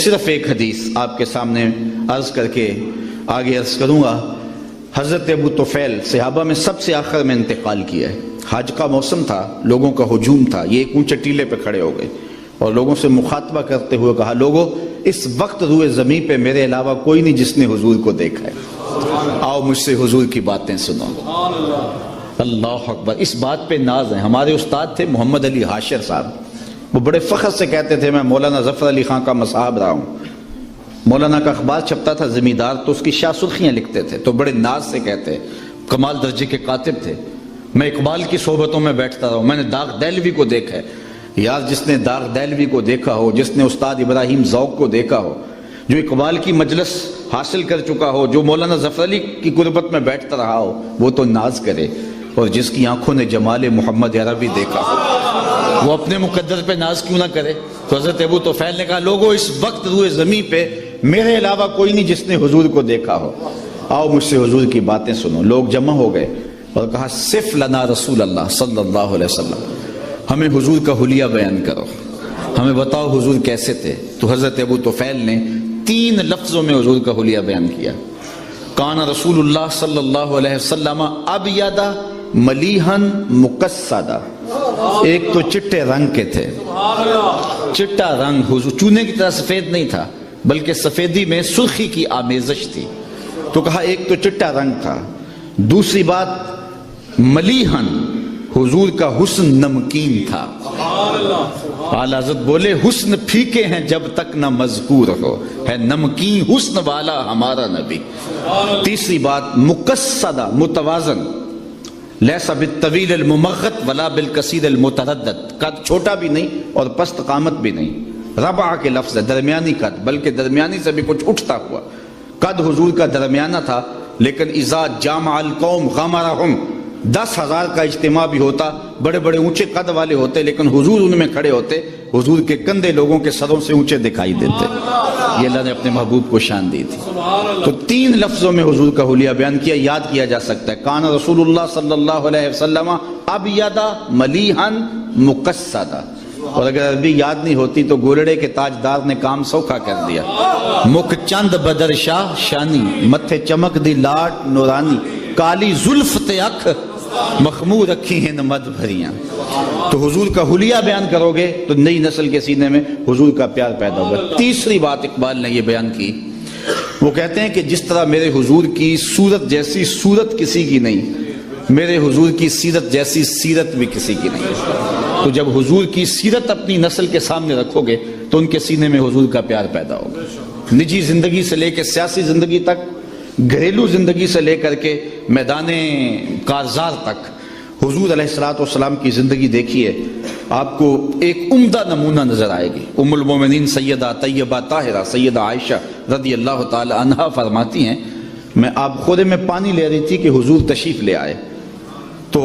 صرف ایک حدیث آپ کے سامنے عرض کر کے آگے عرض کروں گا۔ حضرت ابو طفیل صحابہ میں سب سے آخر میں انتقال کیا ہے۔ حج کا موسم تھا، لوگوں کا ہجوم تھا، یہ ایک اونچے ٹیلے پہ کھڑے ہو گئے اور لوگوں سے مخاطبہ کرتے ہوئے کہا، لوگوں اس وقت روئے زمین پہ میرے علاوہ کوئی نہیں جس نے حضور کو دیکھا ہے، آؤ مجھ سے حضور کی باتیں سنو۔ اللہ اکبر، اس بات پہ ناز ہے۔ ہمارے استاد تھے محمد علی حاشر صاحب، وہ بڑے فخر سے کہتے تھے میں مولانا ظفر علی خان کا مصاحب رہا ہوں۔ مولانا کا اخبار چھپتا تھا زمیندار، تو اس کی شاہ سرخیاں لکھتے تھے، تو بڑے ناز سے کہتے، کمال درجے کے کاتب تھے، میں اقبال کی صحبتوں میں بیٹھتا رہا ہوں، میں نے داغ دہلوی کو دیکھا ہے۔ یار جس نے داغ دہلوی کو دیکھا ہو، جس نے استاد ابراہیم ذوق کو دیکھا ہو، جو اقبال کی مجلس حاصل کر چکا ہو، جو مولانا ظفر علی کی قربت میں بیٹھتا رہا ہو، وہ تو ناز کرے، اور جس کی آنکھوں نے جمال محمد عربی دیکھا ہو وہ اپنے مقدر پہ ناز کیوں نہ کرے؟ تو حضرت ابو طفیل نے کہا، لوگوں اس وقت روئے زمین پہ میرے علاوہ کوئی نہیں جس نے حضور کو دیکھا ہو، آؤ مجھ سے حضور کی باتیں سنو۔ لوگ جمع ہو گئے اور کہا، صف لنا رسول اللہ صلی اللہ علیہ وسلم، ہمیں حضور کا حلیہ بیان کرو، ہمیں بتاؤ حضور کیسے تھے۔ تو حضرت ابو طفیل نے 3 لفظوں میں حضور کا حلیہ بیان کیا۔ کان رسول اللہ صلی اللہ علیہ وسلم ابیض ملیحن مقصدہ، ایک تو چٹے رنگ کے تھے، چٹا رنگ، حضور چونے کی طرح سفید نہیں تھا بلکہ سفیدی میں سرخی کی آمیزش تھی۔ تو کہا ایک تو چٹا رنگ تھا، دوسری بات ملیحن، حضور کا حسن نمکین تھا۔ اعلیٰ حضرت بولے، حسن پھیکے ہیں جب تک نہ مذکور ہو، ہے نمکین حسن والا ہمارا نبی۔ تیسری بات مقصدہ، متوازن، لیسا بالطویل الممغط ولا بالکثیر المتردد، قد چھوٹا بھی نہیں اور پست قامت بھی نہیں، ربع کے لفظ ہے، درمیانی قد، بلکہ درمیانی سے بھی کچھ اٹھتا ہوا قد حضور کا درمیانہ تھا۔ لیکن اذا جامع القوم غمرہم، 10,000 کا اجتماع بھی ہوتا، بڑے بڑے اونچے قد والے ہوتے، لیکن حضور ان میں کھڑے ہوتے، حضور کے کندھے لوگوں کے سروں سے اونچے دکھائی دیتے۔ یہ اللہ نے اپنے محبوب کو شان دی تھی۔ تو 3 لفظوں میں حضور کا حلیہ بیان کیا، یاد کیا جا سکتا ہے۔ کان رسول اللہ صلی اللہ علیہ وسلم ابیض ملیحن مقصدہ، اور اگر عربی یاد نہیں ہوتی تو گولڑے کے تاجدار نے کام سوکھا کر دیا۔ مکھ چند بدر شاہ شانی، متھے چمک دی لاٹ نورانی، کالی زلف تے اکھ مخمور رکھی ہیں مد بھریاں۔ تو حضور کا حلیہ بیان کرو گے تو نئی نسل کے سینے میں حضور کا پیار پیدا ہوگا۔ تیسری بات اقبال نے یہ بیان کی، وہ کہتے ہیں کہ جس طرح میرے حضور کی صورت جیسی صورت کسی کی نہیں، میرے حضور کی سیرت جیسی سیرت بھی کسی کی نہیں۔ تو جب حضور کی سیرت اپنی نسل کے سامنے رکھو گے تو ان کے سینے میں حضور کا پیار پیدا ہوگا۔ نجی زندگی سے لے کے سیاسی زندگی تک، گھریلو زندگی سے لے کر کے میدان کارزار تک، حضور علیہ السلام کی زندگی دیکھیے، آپ کو ایک عمدہ نمونہ نظر آئے گی۔ ام المومنین سیدہ طیبہ طاہرہ سیدہ عائشہ رضی اللہ تعالی عنہا فرماتی ہیں، میں آپ خورے میں پانی لے رہی تھی کہ حضور تشریف لے آئے، تو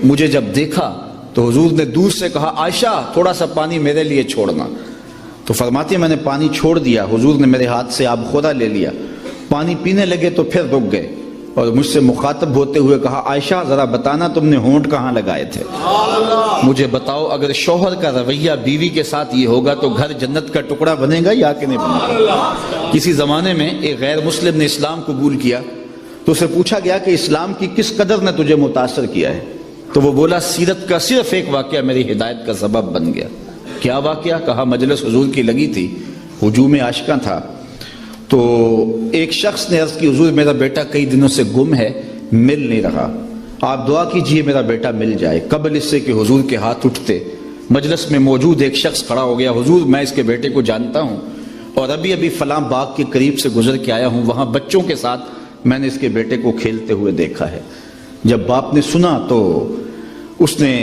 مجھے جب دیکھا تو حضور نے دور سے کہا، عائشہ تھوڑا سا پانی میرے لیے چھوڑنا۔ تو فرماتی ہے میں نے پانی چھوڑ دیا، حضور نے میرے ہاتھ سے آب خورا لے لیا، پانی پینے لگے تو پھر رک گئے اور مجھ سے مخاطب ہوتے ہوئے کہا، عائشہ ذرا بتانا تم نے ہونٹ کہاں لگائے تھے؟ مجھے بتاؤ اگر شوہر کا رویہ بیوی کے ساتھ یہ ہوگا تو گھر جنت کا ٹکڑا بنے گا یا کہ نہیں بنے گا؟ کسی زمانے میں ایک غیر مسلم نے اسلام قبول کیا تو اسے پوچھا گیا کہ اسلام کی کس قدر نے تجھے متاثر کیا ہے؟ تو وہ بولا، سیرت کا صرف ایک واقعہ میری ہدایت کا سبب بن گیا۔ کیا واقعہ؟ کہا مجلس حضور کی لگی تھی، ہجوم عاشقاں تھا، تو ایک شخص نے عرض کی، حضور میرا بیٹا کئی دنوں سے گم ہے، مل نہیں رہا، آپ دعا کیجئے میرا بیٹا مل جائے۔ قبل اس سے کہ حضور کے ہاتھ اٹھتے مجلس میں موجود ایک شخص کھڑا ہو گیا، حضور میں اس کے بیٹے کو جانتا ہوں اور ابھی فلاں باغ کے قریب سے گزر کے آیا ہوں، وہاں بچوں کے ساتھ میں نے اس کے بیٹے کو کھیلتے ہوئے دیکھا ہے۔ جب باپ نے سنا تو اس نے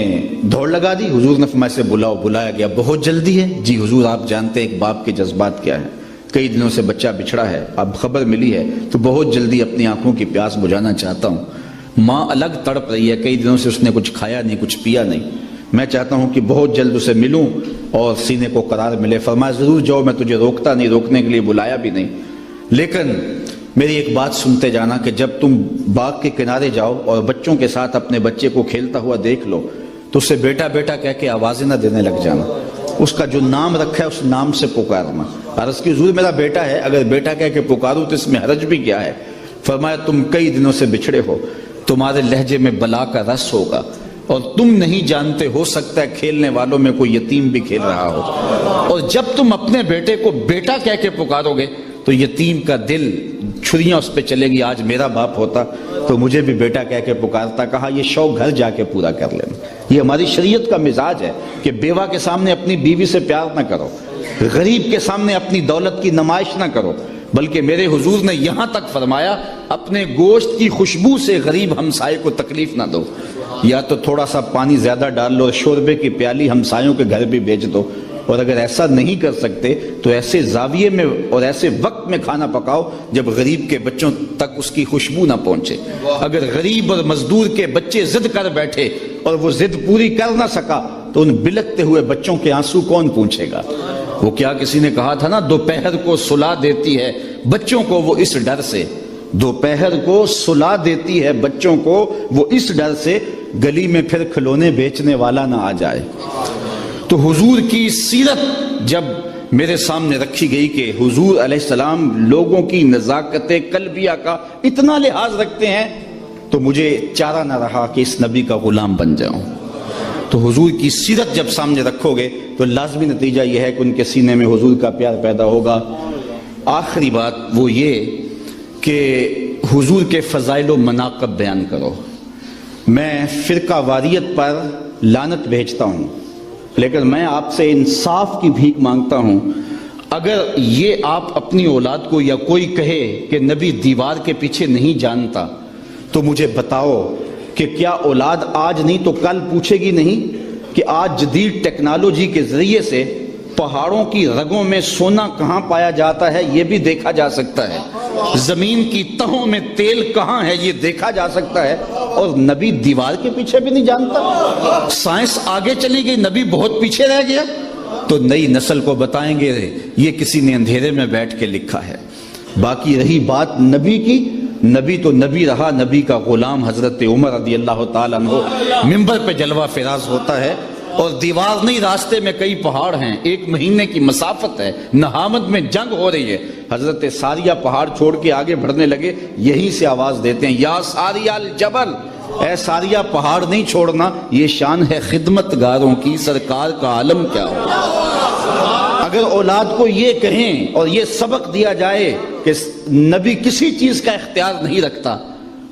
دوڑ لگا دی، حضور نے فرمایا سے بلاؤ۔ بلایا گیا، بہت جلدی ہے؟ جی حضور آپ جانتے ہیں ایک باپ کے جذبات کیا ہیں، کئی دنوں سے بچہ بچھڑا ہے، اب خبر ملی ہے تو بہت جلدی اپنی آنکھوں کی پیاس بجھانا چاہتا ہوں۔ ماں الگ تڑپ رہی ہے، کئی دنوں سے اس نے کچھ کھایا نہیں، کچھ پیا نہیں، میں چاہتا ہوں کہ بہت جلد اسے ملوں اور سینے کو قرار ملے۔ فرمایا ضرور جاؤ، میں تجھے روکتا نہیں، روکنے کے لیے بلایا بھی نہیں، لیکن میری ایک بات سنتے جانا کہ جب تم باغ کے کنارے جاؤ اور بچوں کے ساتھ اپنے بچے کو کھیلتا ہوا دیکھ لو تو اسے بیٹا بیٹا کہہ کے آوازیں نہ دینے لگ جانا، اس کا جو نام رکھا ہے اس نام سے پکارنا. عرض کی حضور میرا بیٹا ہے, اگر بیٹا کہہ کے پکاروں تو اس میں حرج بھی کیا ہے؟ فرمایا تم کئی دنوں سے بچھڑے ہو, تمہارے لہجے میں بلا کا رس ہوگا, اور تم نہیں جانتے, ہو سکتا ہے کھیلنے والوں میں کوئی یتیم بھی کھیل رہا ہو, اور جب تم اپنے بیٹے کو بیٹا کہہ کے پکارو گے تو یتیم کا دل چھریاں اس پہ چلیں گی, آج میرا باپ ہوتا تو مجھے بھی بیٹا کہہ کے پکارتا. کہا یہ شوق گھر جا کے پورا کر لینا. یہ ہماری شریعت کا مزاج ہے کہ بیوہ کے سامنے اپنی بیوی سے پیار نہ کرو, غریب کے سامنے اپنی دولت کی نمائش نہ کرو, بلکہ میرے حضور نے یہاں تک فرمایا اپنے گوشت کی خوشبو سے غریب ہمسائے کو تکلیف نہ دو. یا تو تھوڑا سا پانی زیادہ ڈال لو, شوربے کی پیالی ہمسایوں کے گھر بھی بھیج دو, اور اگر ایسا نہیں کر سکتے تو ایسے زاویے میں اور ایسے وقت میں کھانا پکاؤ جب غریب کے بچوں تک اس کی خوشبو نہ پہنچے. اگر غریب اور مزدور کے بچے ضد کر بیٹھے اور وہ ضد پوری کر نہ سکا تو ان بلکتے ہوئے بچوں کے آنسو کون پوچھے گا؟ وہ کیا کسی نے کہا تھا نا, دوپہر کو سلا دیتی ہے بچوں کو وہ اس ڈر سے, دوپہر کو سلا دیتی ہے بچوں کو وہ اس ڈر سے, گلی میں پھر کھلونے بیچنے والا نہ آ جائے. تو حضور کی سیرت جب میرے سامنے رکھی گئی کہ حضور علیہ السلام لوگوں کی نزاکت قلبیہ کا اتنا لحاظ رکھتے ہیں, تو مجھے چارہ نہ رہا کہ اس نبی کا غلام بن جاؤں. تو حضور کی سیرت جب سامنے رکھو گے تو لازمی نتیجہ یہ ہے کہ ان کے سینے میں حضور کا پیار پیدا ہوگا. آخری بات وہ یہ کہ حضور کے فضائل و مناقب بیان کرو. میں فرقہ واریت پر لعنت بھیجتا ہوں, لیکن میں آپ سے انصاف کی بھیک مانگتا ہوں. اگر یہ آپ اپنی اولاد کو یا کوئی کہے کہ نبی دیوار کے پیچھے نہیں جانتا, تو مجھے بتاؤ کہ کیا اولاد آج نہیں تو کل پوچھے گی نہیں کہ آج جدید ٹیکنالوجی کے ذریعے سے پہاڑوں کی رگوں میں سونا کہاں پایا جاتا ہے یہ بھی دیکھا جا سکتا ہے, زمین کی تہوں میں تیل کہاں ہے یہ دیکھا جا سکتا ہے, اور نبی دیوار کے پیچھے بھی نہیں جانتا؟ سائنس آگے چلی گئی, نبی بہت پیچھے رہ گیا. تو نئی نسل کو بتائیں گے یہ کسی نے اندھیرے میں بیٹھ کے لکھا ہے. باقی رہی بات نبی کی, نبی تو نبی رہا, نبی کا غلام حضرت عمر رضی اللہ تعالیٰ عنہ منبر پہ جلوہ فراز ہوتا ہے, اور دیوار نہیں, راستے میں کئی پہاڑ ہیں, 1 مہینے کی مسافت ہے, نہامد میں جنگ ہو رہی ہے. حضرت ساریہ پہاڑ چھوڑ کے آگے بڑھنے لگے, یہیں سے آواز دیتے ہیں یا ساریہ الجبل, اے ساریہ پہاڑ نہیں چھوڑنا, یہ شان ہے خدمت گاروں کی, سرکار کا عالم کیا ہو. اگر اولاد کو یہ کہیں اور یہ سبق دیا جائے کہ نبی کسی چیز کا اختیار نہیں رکھتا,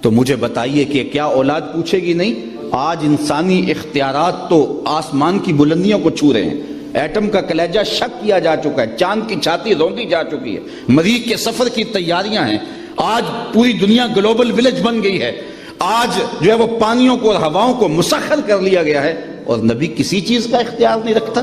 تو مجھے بتائیے کہ کیا اولاد پوچھے گی نہیں؟ آج انسانی اختیارات تو آسمان کی بلندیوں کو چھو رہے ہیں, ایٹم کا کلیجہ شک کیا جا چکا ہے, چاند کی چھاتی روندی جا چکی ہے, مریخ کے سفر کی تیاریاں ہیں, آج پوری دنیا گلوبل ولیج بن گئی ہے, آج جو ہے وہ پانیوں کو اور ہواؤں کو مسخر کر لیا گیا ہے, اور نبی کسی چیز کا اختیار نہیں رکھتا.